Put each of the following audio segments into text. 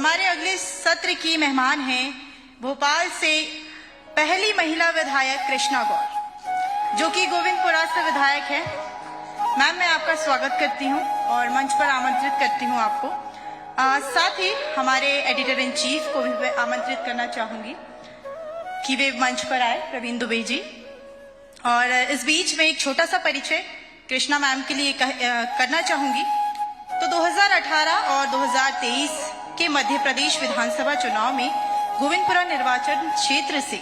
हमारे अगले सत्र की मेहमान हैं भोपाल से पहली महिला विधायक कृष्णा गौर, जो कि गोविंदपुरा से विधायक है। मैम, मैं आपका स्वागत करती हूं और मंच पर आमंत्रित करती हूं आपको। साथ ही हमारे एडिटर इन चीफ को भी आमंत्रित करना चाहूंगी कि वे मंच पर आए, प्रवीण दुबे जी। और इस बीच में एक छोटा सा परिचय कृष्णा मैम के लिए करना चाहूंगी। तो 2018 और 2023 के मध्य प्रदेश विधानसभा चुनाव में गोविंदपुरा निर्वाचन क्षेत्र से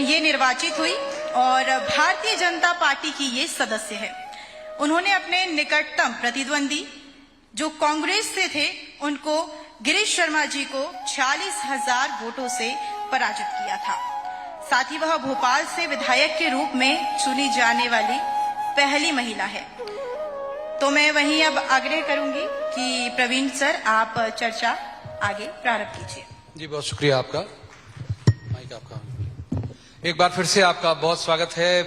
ये निर्वाचित हुई और भारतीय जनता पार्टी की ये सदस्य है। उन्होंने अपने निकटतम प्रतिद्वंदी जो कांग्रेस से थे, उनको गिरीश शर्मा जी को 40,000 वोटों से पराजित किया था। साथ ही वह भोपाल से विधायक के रूप में चुनी जाने वाली पहली महिला है। तो मैं वहीं अब आग्रह करूंगी कि प्रवीण सर, आप चर्चा आगे प्रारंभ कीजिए। जी, बहुत शुक्रिया आपका। माइक आपका। एक बार फिर से आपका बहुत स्वागत है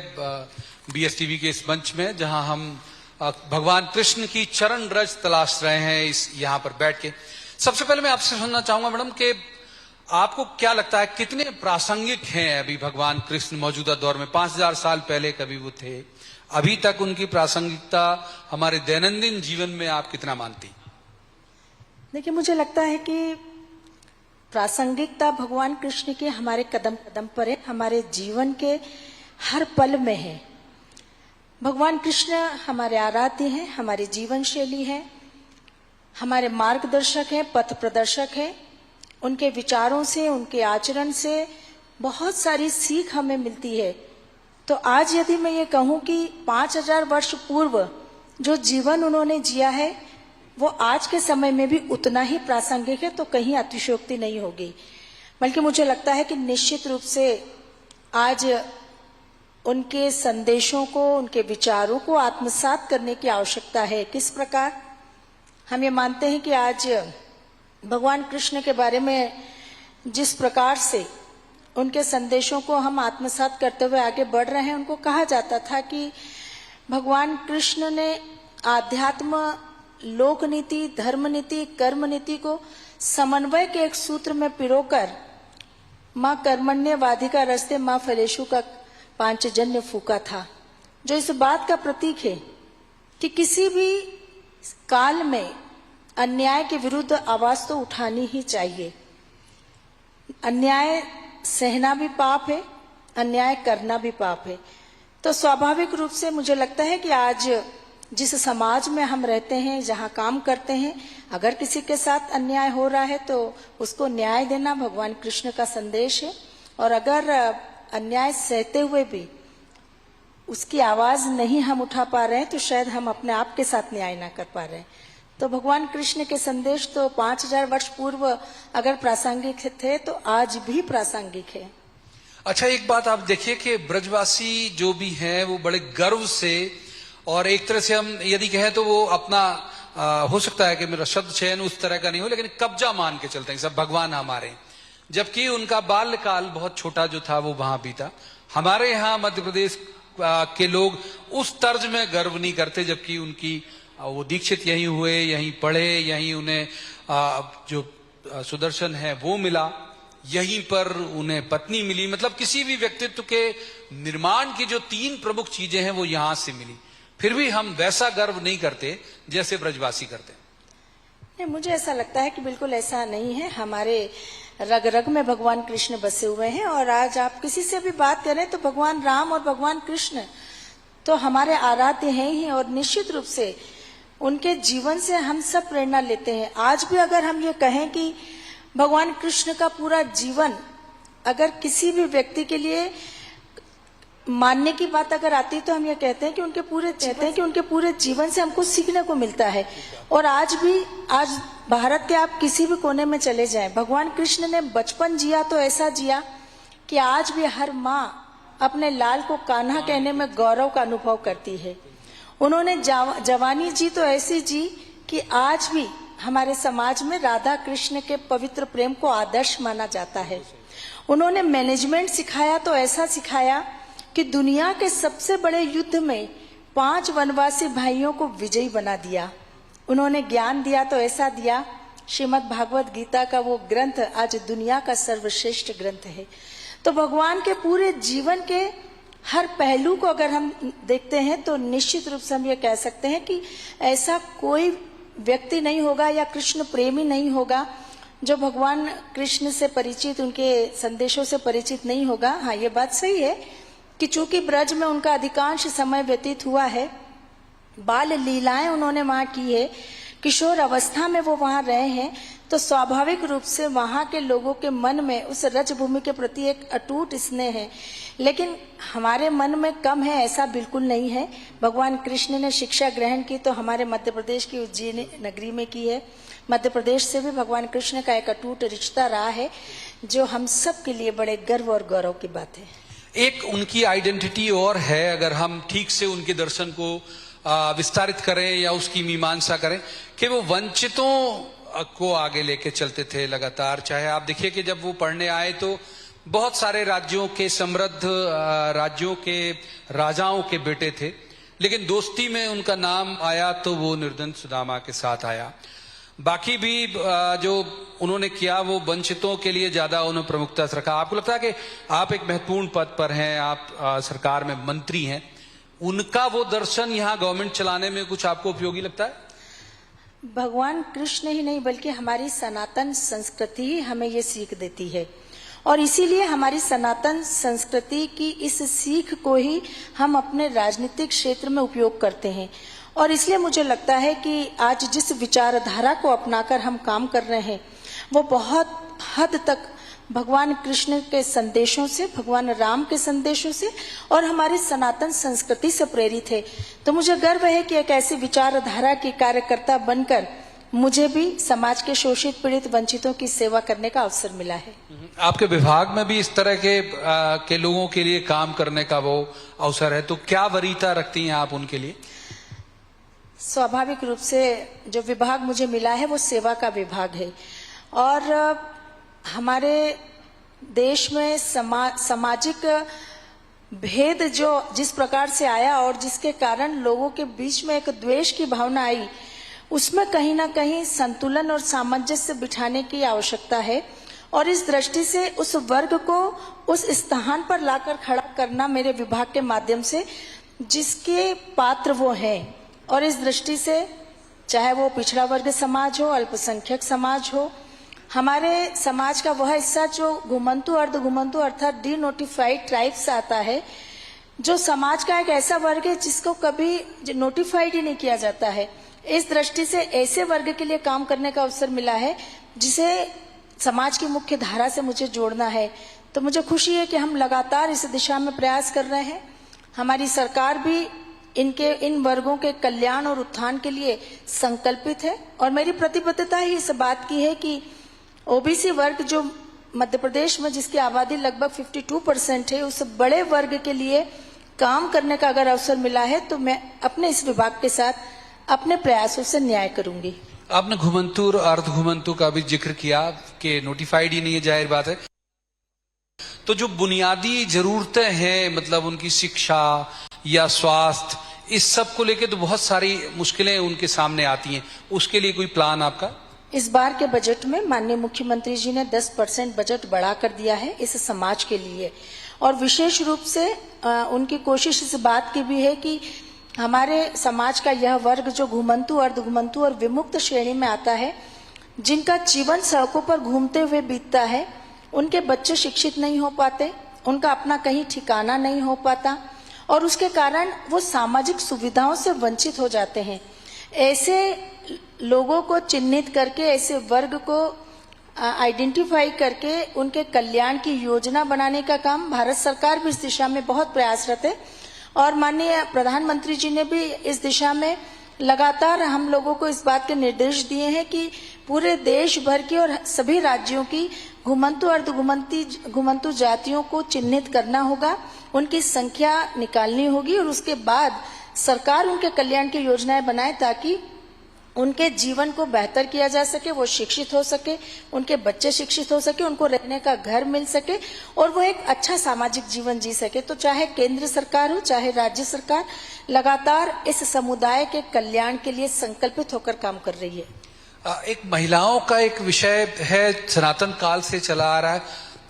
बीएसटीवी के इस मंच में, जहां हम भगवान कृष्ण की चरण रज तलाश रहे हैं इस यहाँ पर बैठ के। सबसे पहले मैं आपसे सुनना चाहूंगा मैडम कि आपको क्या लगता है कितने प्रासंगिक हैं अभी भगवान कृष्ण मौजूदा दौर में? 5000 साल पहले कभी वो थे, अभी तक उनकी प्रासंगिकता हमारे दैनंदिन जीवन में आप कितना मानती? देखिए, मुझे लगता है कि प्रासंगिकता भगवान कृष्ण की हमारे कदम कदम पर है, हमारे जीवन के हर पल में है। भगवान कृष्ण हमारे आराध्य हैं, हमारी जीवन शैली है, हमारे मार्गदर्शक हैं, पथ प्रदर्शक हैं। उनके विचारों से, उनके आचरण से बहुत सारी सीख हमें मिलती है। तो आज यदि मैं ये कहूँ कि 5000 वर्ष पूर्व जो जीवन उन्होंने जिया है वो आज के समय में भी उतना ही प्रासंगिक है, तो कहीं अतिशयोक्ति नहीं होगी। बल्कि मुझे लगता है कि निश्चित रूप से आज उनके संदेशों को, उनके विचारों को आत्मसात करने की आवश्यकता है। किस प्रकार? हम ये मानते हैं कि आज भगवान कृष्ण के बारे में जिस प्रकार से उनके संदेशों को हम आत्मसात करते हुए आगे बढ़ रहे हैं, उनको कहा जाता था कि भगवान कृष्ण ने आध्यात्म, लोक नीति, धर्म नीति, कर्म नीति को समन्वय के एक सूत्र में पिरोकर माँ कर्मण्यवाधिका रस्ते माँ फलेशु का पांचजन्य फूका था, जो इस बात का प्रतीक है कि किसी भी काल में अन्याय के विरुद्ध आवाज तो उठानी ही चाहिए। अन्याय सहना भी पाप है, अन्याय करना भी पाप है। तो स्वाभाविक रूप से मुझे लगता है कि आज जिस समाज में हम रहते हैं, जहाँ काम करते हैं, अगर किसी के साथ अन्याय हो रहा है तो उसको न्याय देना भगवान कृष्ण का संदेश है। और अगर अन्याय सहते हुए भी उसकी आवाज नहीं हम उठा पा रहे हैं तो शायद हम अपने आप के साथ न्याय ना कर पा रहे हैं। तो भगवान कृष्ण के संदेश तो 5000 वर्ष पूर्व अगर प्रासंगिक थे तो आज भी प्रासंगिक है। अच्छा, एक बात आप देखिए कि ब्रजवासी जो भी हैं वो बड़े गर्व से, और एक तरह से हम यदि कहें तो वो अपना हो सकता है कि मेरा शब्द चयन उस तरह का नहीं हो, लेकिन कब्जा मान के चलते हैं सब भगवान हमारे। जबकि उनका बाल्यकाल बहुत छोटा जो था वो वहां बीता। हमारे यहाँ मध्य प्रदेश के लोग उस तर्ज में गर्व नहीं करते, जबकि उनकी वो दीक्षित यहीं हुए, यहीं पढ़े, यहीं उन्हें जो सुदर्शन है वो मिला, यहीं पर उन्हें पत्नी मिली। मतलब किसी भी व्यक्तित्व के निर्माण की जो 3 प्रमुख चीजें हैं वो यहां से मिली। फिर भी हम वैसा गर्व नहीं करते जैसे ब्रजवासी करते। नहीं, मुझे ऐसा लगता है कि बिल्कुल ऐसा नहीं है। हमारे रग रग में भगवान कृष्ण बसे हुए हैं। और आज आप किसी से भी बात करें तो भगवान राम और भगवान कृष्ण तो हमारे आराध्य हैं ही, और निश्चित रूप से उनके जीवन से हम सब प्रेरणा लेते हैं। आज भी अगर हम ये कहें कि भगवान कृष्ण का पूरा जीवन अगर किसी भी व्यक्ति के लिए मानने की बात अगर आती है तो हम ये कहते हैं कि उनके पूरे जीवन से हमको सीखने को मिलता है। और आज भारत के आप किसी भी कोने में चले जाएं, भगवान कृष्ण ने बचपन जिया तो ऐसा जिया कि आज भी हर माँ अपने लाल को कान्हा कहने में गौरव का अनुभव करती है। उन्होंने जवानी जी तो ऐसी जी कि आज भी हमारे समाज में राधा कृष्ण के पवित्र प्रेम को आदर्श माना जाता है। उन्होंने मैनेजमेंट सिखाया तो ऐसा सिखाया कि दुनिया के सबसे बड़े युद्ध में 5 वनवासी भाइयों को विजयी बना दिया। उन्होंने ज्ञान दिया तो ऐसा दिया श्रीमद् भागवत गीता का वो ग्रंथ आज दुनिया का सर्वश्रेष्ठ ग्रंथ है। तो भगवान के पूरे जीवन के हर पहलू को अगर हम देखते हैं तो निश्चित रूप से हम ये कह सकते हैं कि ऐसा कोई व्यक्ति नहीं होगा या कृष्ण प्रेमी नहीं होगा जो भगवान कृष्ण से परिचित, उनके संदेशों से परिचित नहीं होगा। हाँ, ये बात सही है कि चूंकि ब्रज में उनका अधिकांश समय व्यतीत हुआ है, बाल लीलाएं उन्होंने वहां की है, किशोर अवस्था में वो वहां रहे हैं, तो स्वाभाविक रूप से वहां के लोगों के मन में उस रजभूमि के प्रति एक अटूट स्नेह है। लेकिन हमारे मन में कम है ऐसा बिल्कुल नहीं है। भगवान कृष्ण ने शिक्षा ग्रहण की तो हमारे मध्य प्रदेश की उज्जैन नगरी में की है। मध्य प्रदेश से भी भगवान कृष्ण का एक अटूट रिश्ता रहा है, जो हम सब के लिए बड़े गर्व और गौरव की बात है। एक उनकी आइडेंटिटी और है, अगर हम ठीक से उनके दर्शन को विस्तारित करें या उसकी मीमांसा करें, कि वो वंचितों को आगे लेके चलते थे लगातार। चाहे आप देखिए कि जब वो पढ़ने आए तो बहुत सारे राज्यों के समृद्ध राज्यों के राजाओं के बेटे थे, लेकिन दोस्ती में उनका नाम आया तो वो निर्धन सुदामा के साथ आया। बाकी भी जो उन्होंने किया वो वंचितों के लिए ज्यादा उन्होंने प्रमुखता से रखा। आपको लगता है कि आप एक महत्वपूर्ण पद पर हैं, आप सरकार में मंत्री हैं, उनका वो दर्शन यहाँ गवर्नमेंट चलाने में कुछ आपको उपयोगी लगता है? भगवान कृष्ण ही नहीं बल्कि हमारी सनातन संस्कृति ही हमें ये सीख देती है, और इसीलिए हमारी सनातन संस्कृति की इस सीख को ही हम अपने राजनीतिक क्षेत्र में उपयोग करते हैं। और इसलिए मुझे लगता है कि आज जिस विचारधारा को अपनाकर हम काम कर रहे हैं वो बहुत हद तक भगवान कृष्ण के संदेशों से, भगवान राम के संदेशों से और हमारी सनातन संस्कृति से प्रेरित है। तो मुझे गर्व है कि एक ऐसी विचारधारा की कार्यकर्ता बनकर मुझे भी समाज के शोषित, पीड़ित, वंचितों की सेवा करने का अवसर मिला है। आपके विभाग में भी इस तरह के लोगों के लिए काम करने का वो अवसर है, तो क्या वरीयता रखती हैं आप उनके लिए? स्वाभाविक रूप से जो विभाग मुझे मिला है वो सेवा का विभाग है, और हमारे देश में सामाजिक भेद जो जिस प्रकार से आया और जिसके कारण लोगों के बीच में एक द्वेष की भावना आई, उसमें कहीं ना कहीं संतुलन और सामंजस्य बिठाने की आवश्यकता है। और इस दृष्टि से उस वर्ग को उस स्थान पर लाकर खड़ा करना मेरे विभाग के माध्यम से जिसके पात्र वो हैं, और इस दृष्टि से चाहे वो पिछड़ा वर्ग समाज हो, अल्पसंख्यक समाज हो, हमारे समाज का वह हिस्सा जो घुमंतु, अर्ध घुमंतु अर्थात डिनोटिफाइड ट्राइब्स आता है, जो समाज का एक ऐसा वर्ग है जिसको कभी नोटिफाइड ही नहीं किया जाता है। इस दृष्टि से ऐसे वर्ग के लिए काम करने का अवसर मिला है जिसे समाज की मुख्य धारा से मुझे जोड़ना है। तो मुझे खुशी है कि हम लगातार इस दिशा में प्रयास कर रहे हैं। हमारी सरकार भी इन वर्गों के कल्याण और उत्थान के लिए संकल्पित है, और मेरी प्रतिबद्धता ही इस बात की है कि ओबीसी वर्ग जो मध्य प्रदेश में जिसकी आबादी लगभग 52% है, उस बड़े वर्ग के लिए काम करने का अगर अवसर मिला है तो मैं अपने इस विभाग के साथ अपने प्रयासों से न्याय करूंगी। आपने घुमंतु और अर्ध घुमंतु का भी जिक्र किया कि नोटिफाइड ही नहीं है, जाहिर बात है। तो जो बुनियादी जरूरतें हैं, मतलब उनकी शिक्षा या स्वास्थ्य, इस सब को लेकर तो बहुत सारी मुश्किलें उनके सामने आती हैं, उसके लिए कोई प्लान आपका? इस बार के बजट में माननीय मुख्यमंत्री जी ने 10% बजट बढ़ा कर दिया है इस समाज के लिए, और विशेष रूप से उनकी कोशिश इस बात की भी है कि हमारे समाज का यह वर्ग जो घुमंतु, अर्ध घुमंतु और विमुक्त श्रेणी में आता है, जिनका जीवन सड़कों पर घूमते हुए बीतता है, उनके बच्चे शिक्षित नहीं हो पाते, उनका अपना कहीं ठिकाना नहीं हो पाता, और उसके कारण वो सामाजिक सुविधाओं से वंचित हो जाते हैं। ऐसे लोगों को चिन्हित करके, ऐसे वर्ग को आइडेंटिफाई करके उनके कल्याण की योजना बनाने का काम भारत सरकार भी इस दिशा में बहुत प्रयासरत है, और माननीय प्रधानमंत्री जी ने भी इस दिशा में लगातार हम लोगों को इस बात के निर्देश दिए हैं कि पूरे देश भर की और सभी राज्यों की घुमंतु, अर्ध घुमंतु जातियों को चिन्हित करना होगा, उनकी संख्या निकालनी होगी, और उसके बाद सरकार उनके कल्याण की योजनाएं बनाए ताकि उनके जीवन को बेहतर किया जा सके, वो शिक्षित हो सके, उनके बच्चे शिक्षित हो सके, उनको रहने का घर मिल सके, और वो एक अच्छा सामाजिक जीवन जी सके। तो चाहे केंद्र सरकार हो, चाहे राज्य सरकार, लगातार इस समुदाय के कल्याण के लिए संकल्पित होकर काम कर रही है। एक महिलाओं का एक विषय है, सनातन काल से चला आ रहा है,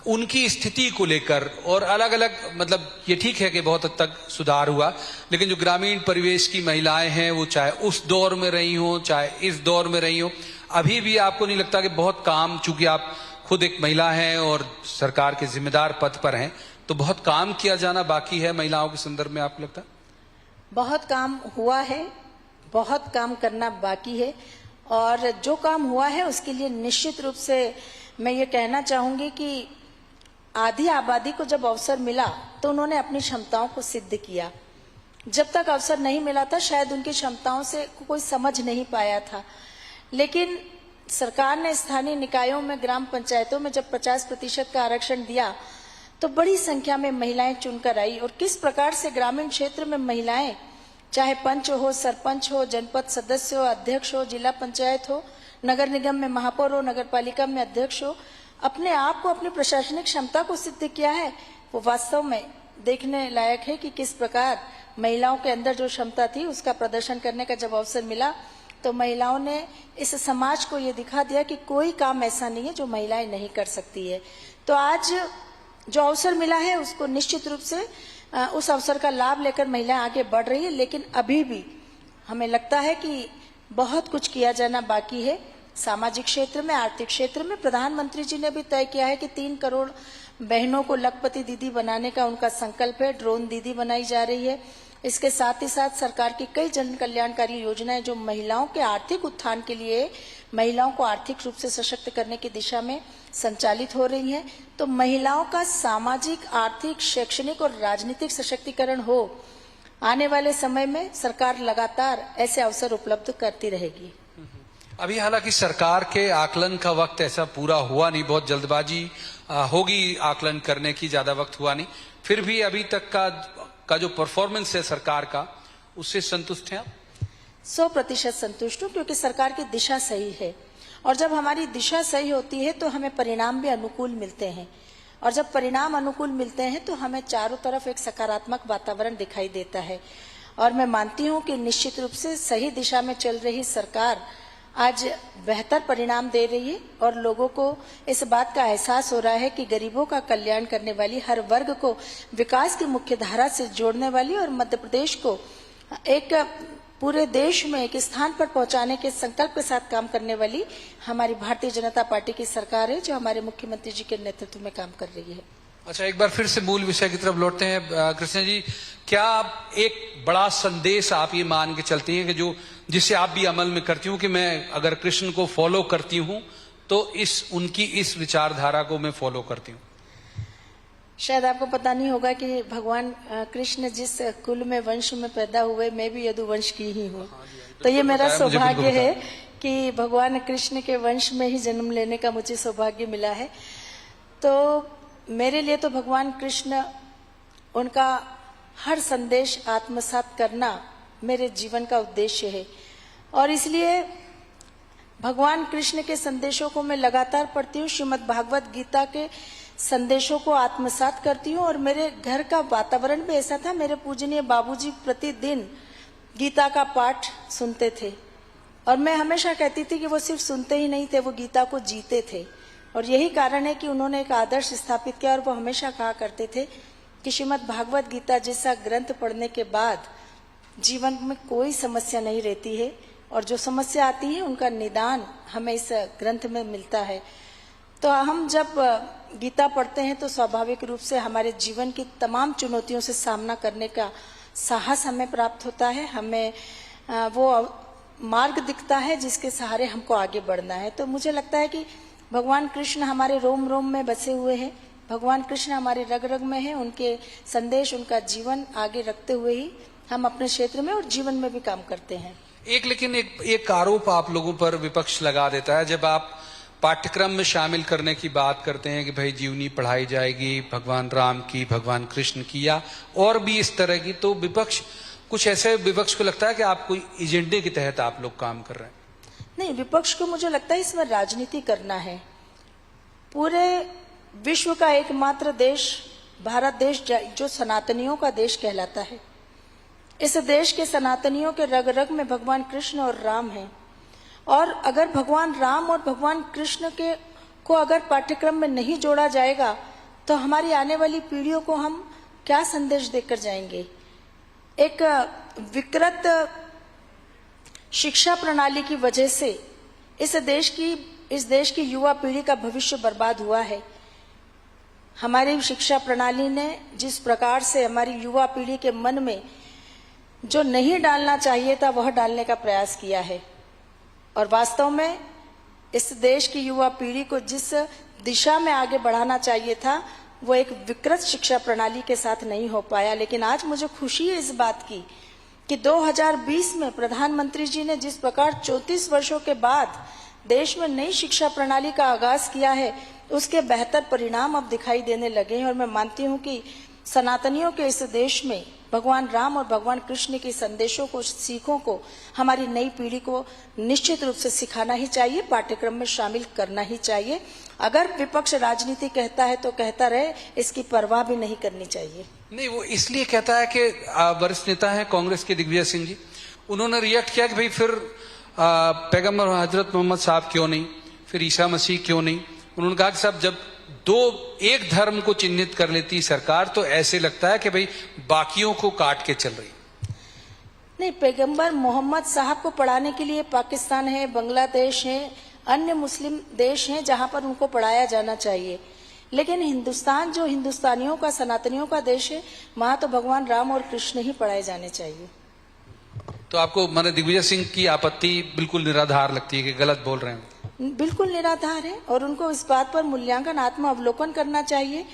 उनकी स्थिति को लेकर, और अलग अलग, मतलब ये ठीक है कि बहुत हद तक सुधार हुआ, लेकिन जो ग्रामीण परिवेश की महिलाएं हैं वो चाहे उस दौर में रही हो चाहे इस दौर में रही हो, अभी भी आपको नहीं लगता कि बहुत काम, चूंकि आप खुद एक महिला हैं और सरकार के जिम्मेदार पद पर हैं, तो बहुत काम किया जाना बाकी है महिलाओं के संदर्भ में, आपको लगता है? बहुत काम हुआ है, बहुत काम करना बाकी है, और जो काम हुआ है उसके लिए निश्चित रूप से मैं ये कहना चाहूंगी कि आधी आबादी को जब अवसर मिला तो उन्होंने अपनी क्षमताओं को सिद्ध किया। जब तक अवसर नहीं मिला था शायद उनकी क्षमताओं से कोई समझ नहीं पाया था, लेकिन सरकार ने स्थानीय निकायों में, ग्राम पंचायतों में जब 50% का आरक्षण दिया तो बड़ी संख्या में महिलाएं चुनकर आई, और किस प्रकार से ग्रामीण क्षेत्र में महिलाएं, चाहे पंच हो, सरपंच हो, जनपद सदस्य हो, अध्यक्ष हो, जिला पंचायत हो, नगर निगम में महापौर हो, नगर पालिका में अध्यक्ष हो, अपने आप को, अपनी प्रशासनिक क्षमता को सिद्ध किया है, वो वास्तव में देखने लायक है कि किस प्रकार महिलाओं के अंदर जो क्षमता थी उसका प्रदर्शन करने का जब अवसर मिला तो महिलाओं ने इस समाज को ये दिखा दिया कि कोई काम ऐसा नहीं है जो महिलाएं नहीं कर सकती है। तो आज जो अवसर मिला है उसको निश्चित रूप से उस अवसर का लाभ लेकर महिलाएं आगे बढ़ रही है, लेकिन अभी भी हमें लगता है कि बहुत कुछ किया जाना बाकी है। सामाजिक क्षेत्र में, आर्थिक क्षेत्र में प्रधानमंत्री जी ने भी तय किया है कि 3 करोड़ बहनों को लखपति दीदी बनाने का उनका संकल्प है, ड्रोन दीदी बनाई जा रही है। इसके साथ ही साथ सरकार की कई जन कल्याणकारी योजनाएं जो महिलाओं के आर्थिक उत्थान के लिए, महिलाओं को आर्थिक रूप से सशक्त करने की दिशा में संचालित हो रही हैं। तो महिलाओं का सामाजिक, आर्थिक, शैक्षणिक और राजनीतिक सशक्तिकरण हो, आने वाले समय में सरकार लगातार ऐसे अवसर उपलब्ध करती रहेगी। अभी हालांकि सरकार के आकलन का वक्त ऐसा पूरा हुआ नहीं, बहुत जल्दबाजी होगी आकलन करने की, ज्यादा वक्त हुआ नहीं, फिर भी अभी तक का जो परफॉर्मेंस है सरकार का, उससे संतुष्ट हैं आप? 100% संतुष्ट हूँ, क्योंकि सरकार की दिशा सही है, और जब हमारी दिशा सही होती है तो हमें परिणाम भी अनुकूल मिलते हैं, और जब परिणाम अनुकूल मिलते हैं तो हमें चारों तरफ एक सकारात्मक वातावरण दिखाई देता है। और मैं मानती हूँ कि निश्चित रूप से सही दिशा में चल रही सरकार आज बेहतर परिणाम दे रही है, और लोगों को इस बात का एहसास हो रहा है कि गरीबों का कल्याण करने वाली, हर वर्ग को विकास की मुख्य धारा से जोड़ने वाली और मध्य प्रदेश को एक पूरे देश में एक स्थान पर पहुंचाने के संकल्प के साथ काम करने वाली हमारी भारतीय जनता पार्टी की सरकार है, जो हमारे मुख्यमंत्री जी के नेतृत्व में काम कर रही है। अच्छा, एक बार फिर से मूल विषय की तरफ लौटते हैं। कृष्ण जी, क्या एक बड़ा संदेश आप ये मान के चलती हैं कि जिसे आप भी अमल में करती हूँ कि मैं अगर कृष्ण को फॉलो करती हूँ तो उनकी इस विचारधारा को मैं फॉलो करती हूँ? शायद आपको पता नहीं होगा कि भगवान कृष्ण जिस कुल में, वंश में पैदा हुए, मैं भी यदुवंश की ही हूँ। तो ये मेरा सौभाग्य है कि भगवान कृष्ण के वंश में ही जन्म लेने का मुझे सौभाग्य मिला है। तो मेरे लिए तो भगवान कृष्ण, उनका हर संदेश आत्मसात करना मेरे जीवन का उद्देश्य है, और इसलिए भगवान कृष्ण के संदेशों को मैं लगातार पढ़ती हूँ, श्रीमद् भागवत गीता के संदेशों को आत्मसात करती हूँ। और मेरे घर का वातावरण भी ऐसा था, मेरे पूजनीय बाबूजी प्रतिदिन गीता का पाठ सुनते थे, और मैं हमेशा कहती थी कि वो सिर्फ सुनते ही नहीं थे, वो गीता को जीते थे। और यही कारण है कि उन्होंने एक आदर्श स्थापित किया, और वो हमेशा कहा करते थे कि श्रीमद् भागवत गीता जैसा ग्रंथ पढ़ने के बाद जीवन में कोई समस्या नहीं रहती है, और जो समस्या आती है उनका निदान हमें इस ग्रंथ में मिलता है। तो हम जब गीता पढ़ते हैं तो स्वाभाविक रूप से हमारे जीवन की तमाम चुनौतियों से सामना करने का साहस हमें प्राप्त होता है, हमें वो मार्ग दिखता है जिसके सहारे हमको आगे बढ़ना है। तो मुझे लगता है कि भगवान कृष्ण हमारे रोम रोम में बसे हुए हैं, भगवान कृष्ण हमारे रग रग में है, उनके संदेश, उनका जीवन आगे रखते हुए ही हम अपने क्षेत्र में और जीवन में भी काम करते हैं। लेकिन एक आरोप आप लोगों पर विपक्ष लगा देता है, जब आप पाठ्यक्रम में शामिल करने की बात करते हैं कि भाई जीवनी पढ़ाई जाएगी भगवान राम की, भगवान कृष्ण की, या और भी इस तरह की, तो विपक्ष कुछ ऐसे, विपक्ष को लगता है कि आप कोई एजेंडे के तहत आप लोग काम कर रहे हैं। नहीं, विपक्ष को मुझे लगता है इसमें राजनीति करना है। पूरे विश्व का एकमात्र देश भारत देश जो सनातनियों का देश कहलाता है, इस देश के सनातनियों के रग रग में भगवान कृष्ण और राम हैं, और अगर भगवान राम और भगवान कृष्ण के को अगर पाठ्यक्रम में नहीं जोड़ा जाएगा तो हमारी आने वाली पीढ़ियों को हम क्या संदेश देकर जाएंगे। एक विकृत शिक्षा प्रणाली की वजह से इस देश की युवा पीढ़ी का भविष्य बर्बाद हुआ है। हमारी शिक्षा प्रणाली ने जिस प्रकार से हमारी युवा पीढ़ी के मन में जो नहीं डालना चाहिए था वह डालने का प्रयास किया है, और वास्तव में इस देश की युवा पीढ़ी को जिस दिशा में आगे बढ़ाना चाहिए था वो एक विकृत शिक्षा प्रणाली के साथ नहीं हो पाया। लेकिन आज मुझे खुशी है इस बात की कि 2020 में प्रधानमंत्री जी ने जिस प्रकार 34 वर्षों के बाद देश में नई शिक्षा प्रणाली का आगाज किया है उसके बेहतर परिणाम अब दिखाई देने लगे हैं। और मैं मानती हूं कि सनातनियों के इस देश में भगवान राम और भगवान कृष्ण के संदेशों को, सीखों को हमारी नई पीढ़ी को निश्चित रूप से सिखाना ही चाहिए, पाठ्यक्रम में शामिल करना ही चाहिए। अगर विपक्ष राजनीति कहता है तो कहता रहे, इसकी परवाह भी नहीं करनी चाहिए। नहीं, वो इसलिए कहता है कि वरिष्ठ नेता हैं कांग्रेस के दिग्विजय सिंह जी, उन्होंने रिएक्ट किया कि भाई फिर पैगंबर हजरत मोहम्मद साहब क्यों नहीं, फिर ईसा मसीह क्यों नहीं। उन्होंने कहा कि साहब जब एक धर्म को चिन्हित कर लेती सरकार तो ऐसे लगता है कि भाई बाकियों को काट के चल रही। नहीं, पैगंबर मोहम्मद साहब को पढ़ाने के लिए पाकिस्तान है, बांग्लादेश है, अन्य मुस्लिम देश हैं जहां पर उनको पढ़ाया जाना चाहिए। लेकिन हिंदुस्तान जो हिंदुस्तानियों का, सनातनियों का देश है, वहां तो भगवान राम और कृष्ण ही पढ़ाए जाने चाहिए। तो आपको माने दिग्विजय सिंह की आपत्ति बिल्कुल निराधार लगती है कि गलत बोल रहे हैं? बिल्कुल निराधार है, और उनको इस बात पर मूल्यांकन, आत्म अवलोकन करना चाहिए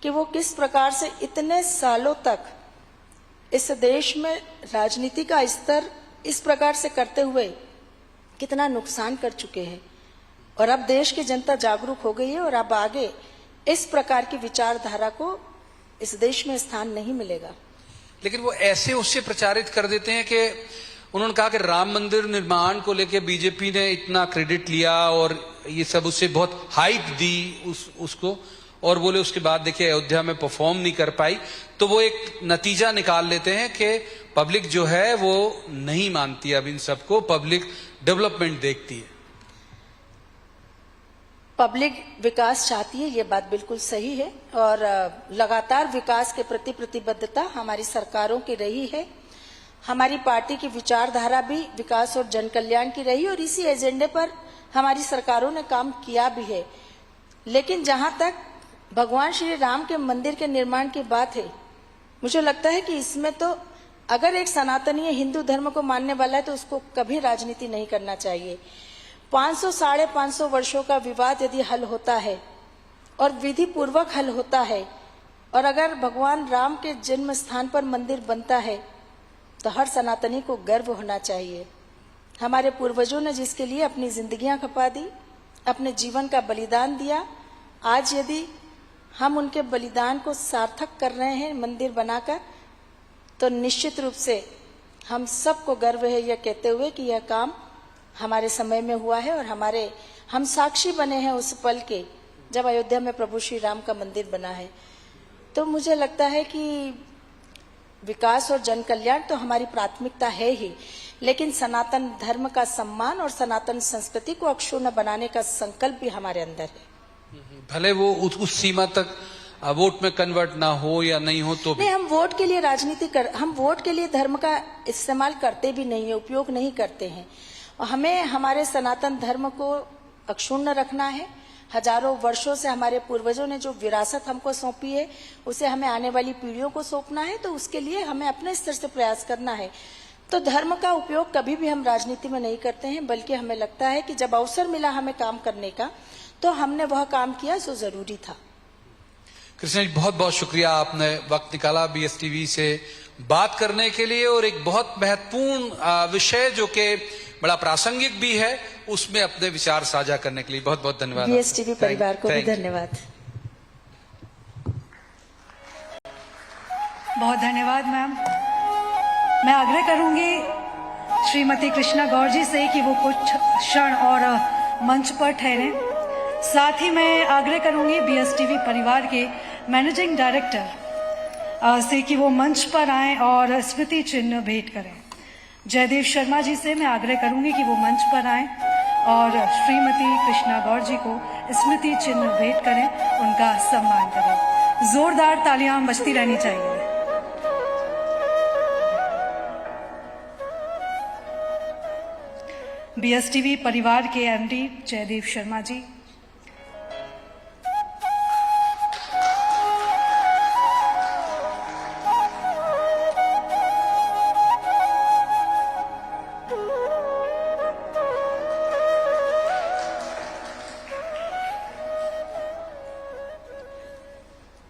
कि वो किस प्रकार से इतने सालों तक इस देश में राजनीति का स्तर इस प्रकार से करते हुए कितना नुकसान कर चुके हैं। और अब देश की जनता जागरूक हो गई है और अब आगे इस प्रकार की विचारधारा को इस देश में स्थान नहीं मिलेगा। लेकिन वो ऐसे उससे प्रचारित कर देते हैं कि उन्होंने कहा कि राम मंदिर निर्माण को लेके बीजेपी ने इतना क्रेडिट लिया और ये सब, उससे बहुत हाइप दी उसको, और बोले उसके बाद देखिए अयोध्या में परफॉर्म नहीं कर पाई। तो वो एक नतीजा निकाल लेते हैं कि पब्लिक जो है वो नहीं मानती अब इन सबको, पब्लिक डेवलपमेंट देखती है। पब्लिक विकास चाहती है, ये बात बिल्कुल सही है, और लगातार विकास के प्रति प्रतिबद्धता हमारी सरकारों की रही है। हमारी पार्टी की विचारधारा भी विकास और जन कल्याण की रही, और इसी एजेंडे पर हमारी सरकारों ने काम किया भी है। लेकिन जहां तक भगवान श्री राम के मंदिर के निर्माण की बात है, मुझे लगता है कि इसमें तो अगर एक सनातनीय हिंदू धर्म को मानने वाला है तो उसको कभी राजनीति नहीं करना चाहिए। 500 साढ़े 500 वर्षों का विवाद यदि हल होता है और विधि पूर्वक हल होता है, और अगर भगवान राम के जन्म स्थान पर मंदिर बनता है तो हर सनातनी को गर्व होना चाहिए। हमारे पूर्वजों ने जिसके लिए अपनी जिंदगियां खपा दी, अपने जीवन का बलिदान दिया, आज यदि हम उनके बलिदान को सार्थक कर रहे हैं मंदिर बनाकर, तो निश्चित रूप से हम सबको गर्व है यह कहते हुए कि यह काम हमारे समय में हुआ है, और हम साक्षी बने हैं उस पल के जब अयोध्या में प्रभु श्री राम का मंदिर बना है। तो मुझे लगता है कि विकास और जन कल्याण तो हमारी प्राथमिकता है ही, लेकिन सनातन धर्म का सम्मान और सनातन संस्कृति को अक्षुण्ण बनाने का संकल्प भी हमारे अंदर है। भले वो उस सीमा तक वोट में कन्वर्ट ना हो या नहीं हो तो भी। नहीं, हम वोट के लिए हम वोट के लिए धर्म का इस्तेमाल करते भी नहीं है, उपयोग नहीं करते हैं। और हमें हमारे सनातन धर्म को अक्षुण्ण रखना है। हजारों वर्षों से हमारे पूर्वजों ने जो विरासत हमको सौंपी है उसे हमें आने वाली पीढ़ियों को सौंपना है, तो उसके लिए हमें अपने स्तर से प्रयास करना है। तो धर्म का उपयोग कभी भी हम राजनीति में नहीं करते हैं, बल्कि हमें लगता है कि जब अवसर मिला हमें काम करने का तो हमने वह काम किया जो जरूरी था। कृष्णा जी, बहुत बहुत शुक्रिया, आपने वक्त निकाला BSTV से बात करने के लिए, और एक बहुत महत्वपूर्ण विषय जो कि बड़ा प्रासंगिक भी है उसमें अपने विचार साझा करने के लिए बहुत बहुत धन्यवाद। BSTV परिवार को भी धन्यवाद। बहुत धन्यवाद मैम। मैं आग्रह करूंगी श्रीमती कृष्णा गौर जी से कि वो कुछ क्षण और मंच पर ठहरें। साथ ही मैं आग्रह करूंगी BSTV परिवार के मैनेजिंग डायरेक्टर से कि वो मंच पर आएं और स्मृति चिन्ह भेंट करें। जयदेव शर्मा जी से मैं आग्रह करूंगी कि वो मंच पर आएं और श्रीमती कृष्णा गौर जी को स्मृति चिन्ह भेंट करें, उनका सम्मान करें। जोरदार तालियां बजती रहनी चाहिए। BSTV परिवार के MD जयदेव शर्मा जी,